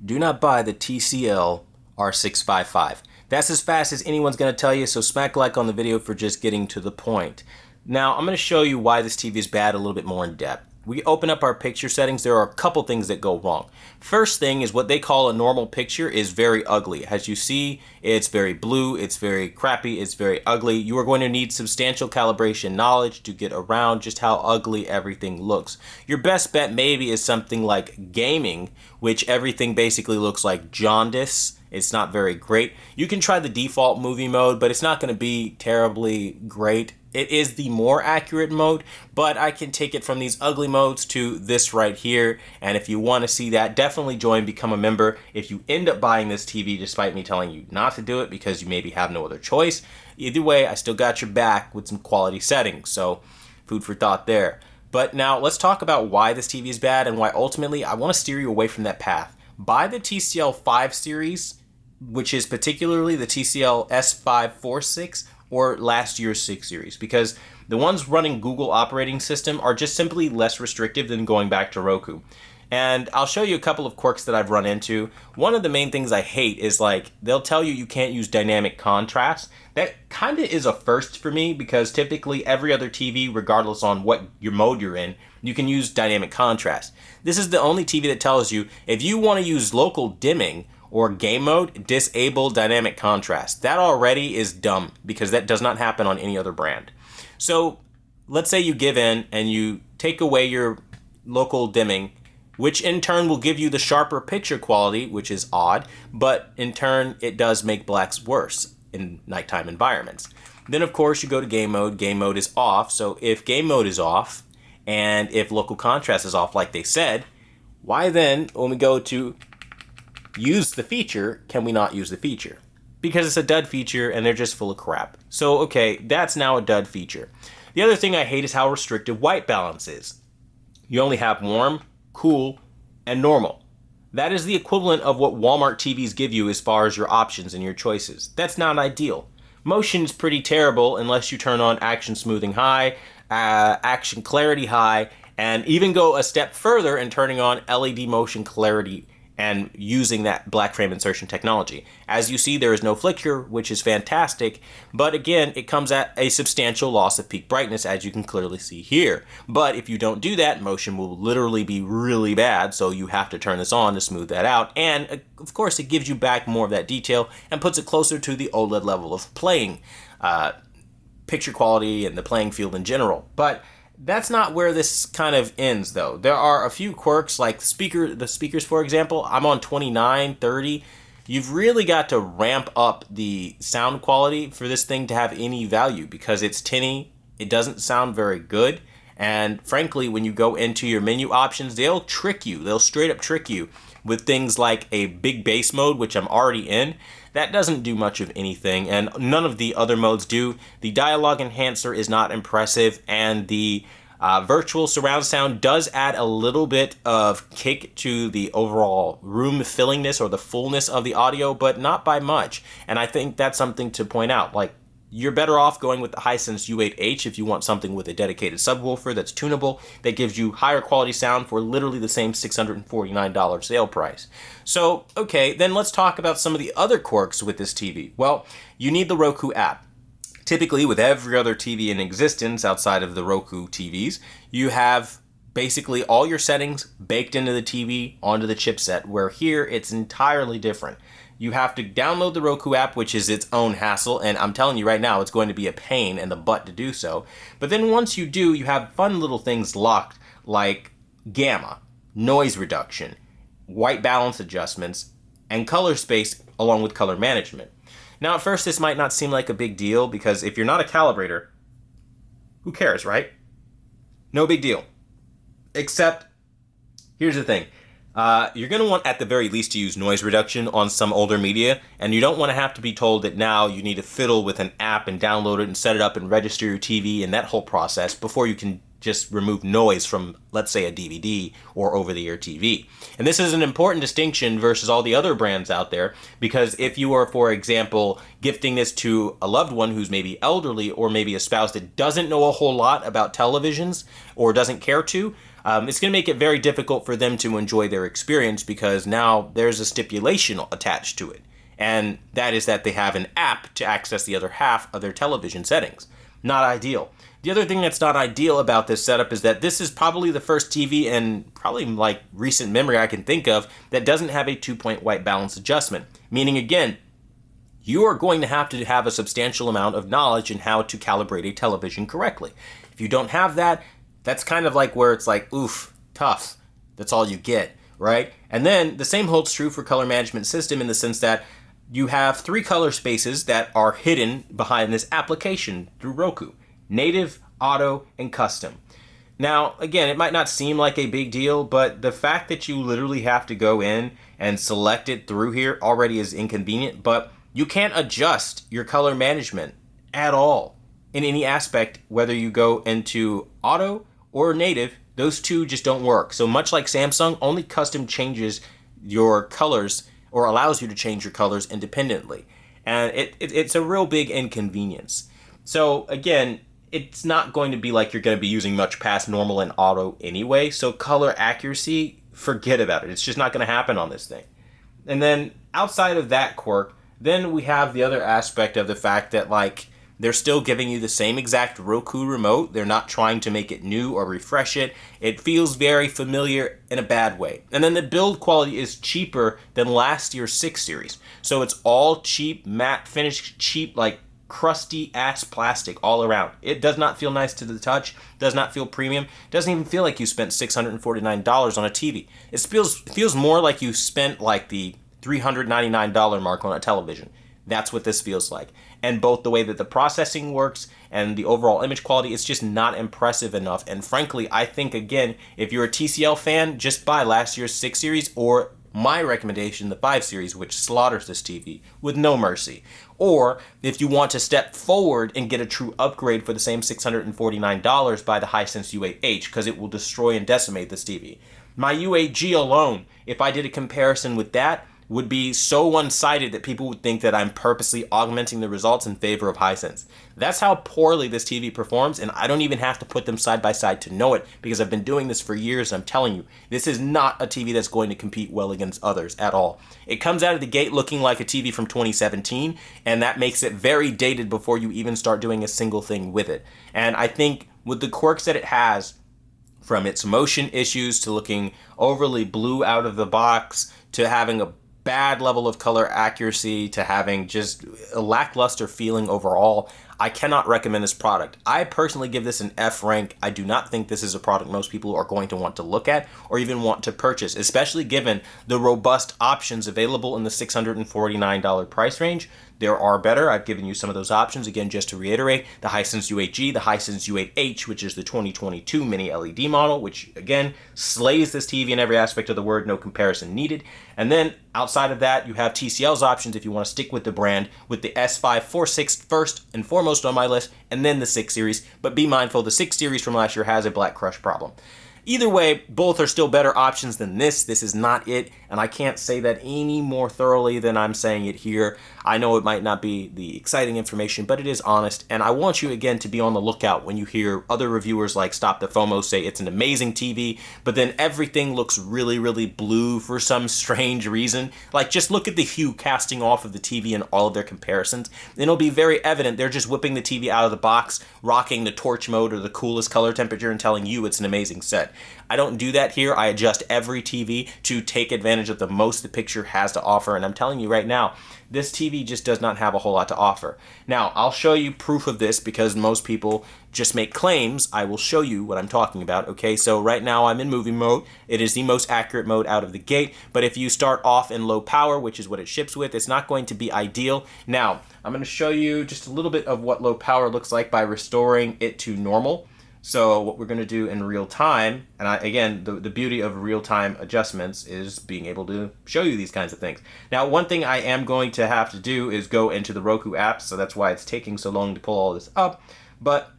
do not buy the TCL R655. That's as fast as anyone's going to tell you, so smack like on the video for just getting to the point. Now, I'm going to show you why this TV is bad a little bit more in depth. We open up our picture settings, there are a couple things that go wrong. First thing is what they call a normal picture is very ugly. As you see, it's very blue, it's very crappy, it's very ugly. You are going to need substantial calibration knowledge to get around just how ugly everything looks. Your best bet maybe is something like gaming, which everything basically looks like jaundice. It's not very great. You can try the default movie mode, but it's not going to be terribly great. It is the more accurate mode, but I can take it from these ugly modes to this right here. And if you want to see that, definitely join, become a member. If you end up buying this TV despite me telling you not to do it because you maybe have no other choice, either way, I still got your back with some quality settings. So food for thought there. But now let's talk about why this TV is bad and why ultimately I want to steer you away from that path. Buy the TCL 5 series, which is particularly the TCL S546 or last year's 6 series, because the ones running Google operating system are just simply less restrictive than going back to Roku. And I'll show you a couple of quirks that I've run into. One of the main things I hate is like, they'll tell you can't use dynamic contrast. That kind of is a first for me because typically every other TV, regardless on what your mode you're in, you can use dynamic contrast. This is the only TV that tells you if you want to use local dimming or game mode, disable dynamic contrast. That already is dumb because that does not happen on any other brand. So let's say you give in and you take away your local dimming, which in turn will give you the sharper picture quality, which is odd, but in turn it does make blacks worse in nighttime environments. Then of course you go to game mode is off, so if game mode is off and if local contrast is off like they said, why then when we go to use the feature, can we not use the feature? Because it's a dud feature and they're just full of crap. So okay, that's now a dud feature. The other thing I hate is how restrictive white balance is. You only have warm, cool, and normal. That is the equivalent of what Walmart TVs give you as far as your options and your choices. That's not ideal. Motion is pretty terrible unless you turn on action smoothing high, action clarity high, and even go a step further in turning on LED motion clarity and using that black frame insertion technology. As you see, there is no flicker, which is fantastic, but again, it comes at a substantial loss of peak brightness, as you can clearly see here. But if you don't do that, motion will literally be really bad, so you have to turn this on to smooth that out, and of course, it gives you back more of that detail and puts it closer to the OLED level of playing picture quality and the playing field in general. But that's not where this kind of ends, though. There are a few quirks, like the speakers, for example. I'm on 29, 30. You've really got to ramp up the sound quality for this thing to have any value because it's tinny. It doesn't sound very good. And frankly, when you go into your menu options, they'll trick you. They'll straight up trick you with things like a big bass mode, which I'm already in. That doesn't do much of anything, and none of the other modes do. The dialogue enhancer is not impressive, and the virtual surround sound does add a little bit of kick to the overall room fillingness or the fullness of the audio, but not by much. And I think that's something to point out. Like, you're better off going with the Hisense U8H if you want something with a dedicated subwoofer that's tunable, that gives you higher quality sound for literally the same $649 sale price. So, okay, then let's talk about some of the other quirks with this TV. Well, you need the Roku app. Typically, with every other TV in existence outside of the Roku TVs, you have basically all your settings baked into the TV onto the chipset, where here it's entirely different. You have to download the Roku app, which is its own hassle, and I'm telling you right now, it's going to be a pain in the butt to do so. But then once you do, you have fun little things locked, like gamma, noise reduction, white balance adjustments, and color space, along with color management. Now, at first, this might not seem like a big deal, because if you're not a calibrator, who cares, right? No big deal. Except, here's the thing. You're going to want, at the very least, to use noise reduction on some older media, and you don't want to have to be told that now you need to fiddle with an app and download it and set it up and register your TV and that whole process before you can just remove noise from, let's say, a DVD or over-the-air TV. And this is an important distinction versus all the other brands out there, because if you are, for example, gifting this to a loved one who's maybe elderly or maybe a spouse that doesn't know a whole lot about televisions or doesn't care to, It's going to make it very difficult for them to enjoy their experience because now there's a stipulation attached to it. And that is that they have an app to access the other half of their television settings. Not ideal. The other thing that's not ideal about this setup is that this is probably the first TV in probably like recent memory I can think of that doesn't have a 2-point white balance adjustment. Meaning again, you are going to have a substantial amount of knowledge in how to calibrate a television correctly. If you don't have that, that's kind of like where it's like, oof, tough. That's all you get, right? And then the same holds true for color management system in the sense that you have 3 color spaces that are hidden behind this application through Roku: native, auto, and custom. Now, again, it might not seem like a big deal, but the fact that you literally have to go in and select it through here already is inconvenient, but you can't adjust your color management at all in any aspect, whether you go into auto or native. Those two just don't work. So much like Samsung, only custom changes your colors or allows you to change your colors independently. And it's a real big inconvenience. So again, it's not going to be like you're going to be using much past normal and auto anyway. So color accuracy, forget about it. It's just not going to happen on this thing. And then outside of that quirk, then we have the other aspect of the fact that like they're still giving you the same exact Roku remote. They're not trying to make it new or refresh it. It feels very familiar in a bad way. And then the build quality is cheaper than last year's 6 series. So it's all cheap, matte finish, cheap, like crusty ass plastic all around. It does not feel nice to the touch, does not feel premium, doesn't even feel like you spent $649 on a TV. It feels more like you spent like the $399 mark on a television. That's what this feels like. And both the way that the processing works and the overall image quality, it's just not impressive enough. And frankly, I think, again, if you're a TCL fan, just buy last year's 6 series or my recommendation, the 5 series, which slaughters this TV with no mercy. Or if you want to step forward and get a true upgrade for the same $649, buy the Hisense U8H because it will destroy and decimate this TV. My U8G alone, if I did a comparison with that, would be so one-sided that people would think that I'm purposely augmenting the results in favor of Hisense. That's how poorly this TV performs, and I don't even have to put them side by side to know it because I've been doing this for years. And I'm telling you, this is not a TV that's going to compete well against others at all. It comes out of the gate looking like a TV from 2017, and that makes it very dated before you even start doing a single thing with it. And I think with the quirks that it has, from its motion issues to looking overly blue out of the box to having a bad level of color accuracy to having just a lackluster feeling overall, I cannot recommend this product. I personally give this an F rank. I do not think this is a product most people are going to want to look at or even want to purchase, especially given the robust options available in the $649 price range. There are better. I've given you some of those options. Again, just to reiterate, the Hisense U8G, the Hisense U8H, which is the 2022 mini LED model, which again slays this TV in every aspect of the word, no comparison needed. And then outside of that, you have TCL's options if you want to stick with the brand, with the S546 first and foremost on my list, and then the 6 series. But be mindful, the 6 series from last year has a black crush problem. Either way, both are still better options than this. This is not it, and I can't say that any more thoroughly than I'm saying it here. I know it might not be the exciting information, but it is honest, and I want you, again, to be on the lookout when you hear other reviewers like Stop the FOMO say it's an amazing TV, but then everything looks really, really blue for some strange reason. Like, just look at the hue casting off of the TV in all of their comparisons, and it'll be very evident they're just whipping the TV out of the box, rocking the torch mode or the coolest color temperature, and telling you it's an amazing set. I don't do that here. I adjust every TV to take advantage of the most the picture has to offer, and I'm telling you right now, this TV just does not have a whole lot to offer. Now, I'll show you proof of this because most people just make claims. I will show you what I'm talking about, okay? So right now I'm in movie mode. It is the most accurate mode out of the gate, but if you start off in low power, which is what it ships with, it's not going to be ideal. Now, I'm going to show you just a little bit of what low power looks like by restoring it to normal. So what we're going to do in real time, and again, the beauty of real-time adjustments is being able to show you these kinds of things. Now, one thing I am going to have to do is go into the Roku app, so that's why it's taking so long to pull all this up. But,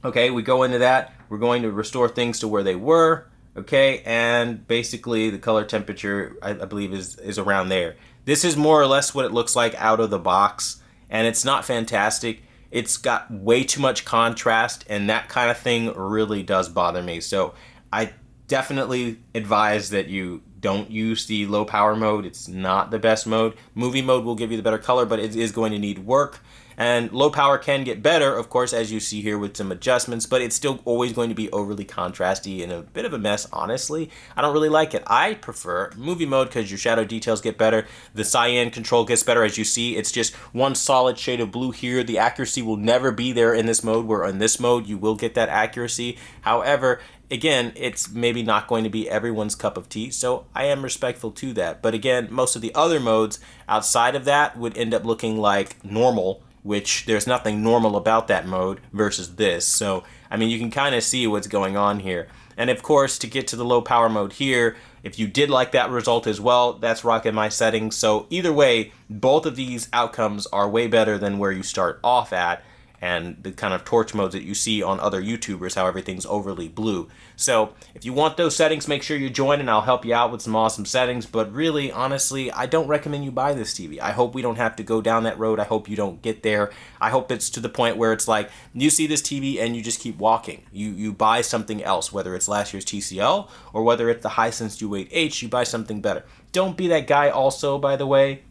okay, we go into that. We're going to restore things to where they were, okay, and basically the color temperature, I believe, is around there. This is more or less what it looks like out of the box, and it's not fantastic. It's got way too much contrast, and that kind of thing really does bother me. So I definitely advise that you don't use the low power mode. It's not the best mode. Movie mode will give you the better color, but it is going to need work. And low power can get better, of course, as you see here with some adjustments, but it's still always going to be overly contrasty and a bit of a mess, honestly. I don't really like it. I prefer movie mode because your shadow details get better. The cyan control gets better. As you see, it's just one solid shade of blue here. The accuracy will never be there in this mode, where in this mode you will get that accuracy. However, again, it's maybe not going to be everyone's cup of tea, so I am respectful to that. But again, most of the other modes outside of that would end up looking like normal, which there's nothing normal about that mode versus this. So, I mean, you can kind of see what's going on here. And of course, to get to the low power mode here, if you did like that result as well, that's rocking my settings. So either way, both of these outcomes are way better than where you start off at, and the kind of torch modes that you see on other YouTubers, how everything's overly blue. So if you want those settings, make sure you join and I'll help you out with some awesome settings. But really, honestly, I don't recommend you buy this TV. I hope we don't have to go down that road. I hope you don't get there. I hope it's to the point where it's like, you see this TV and you just keep walking. You buy something else, whether it's last year's TCL or whether it's the Hisense U8H, you buy something better. Don't be that guy also, by the way,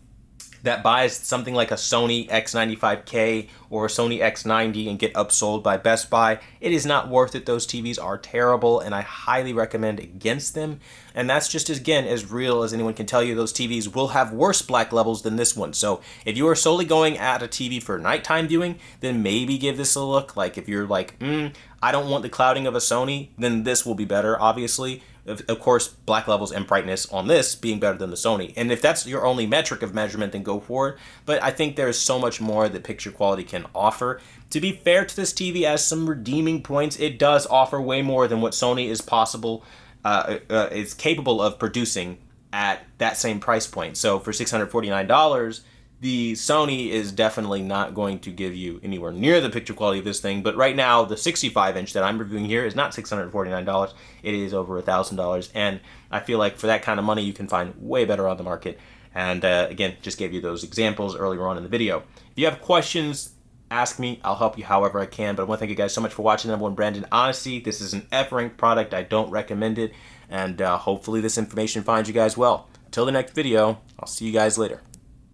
that buys something like a Sony X95K or a Sony X90 and get upsold by Best Buy. It is not worth it. Those TVs are terrible, and I highly recommend against them. And that's just, again, as real as anyone can tell you. Those TVs will have worse black levels than this one. So if you are solely going at a TV for nighttime viewing, then maybe give this a look. Like if you're like, I don't want the clouding of a Sony, then this will be better, obviously. Of course, black levels and brightness on this being better than the Sony. And if that's your only metric of measurement, then go for it. But I think there's so much more that picture quality can offer. To be fair to this TV, as some redeeming points, it does offer way more than what Sony is capable of producing at that same price point. So for $649, the Sony is definitely not going to give you anywhere near the picture quality of this thing. But right now, the 65-inch that I'm reviewing here is not $649. It is over $1,000. And I feel like for that kind of money, you can find way better on the market. And again, just gave you those examples earlier on in the video. If you have questions, ask me. I'll help you however I can. But I want to thank you guys so much for watching. Number one brand in honesty. This is an F-ranked product. I don't recommend it. And hopefully this information finds you guys well. Until the next video, I'll see you guys later.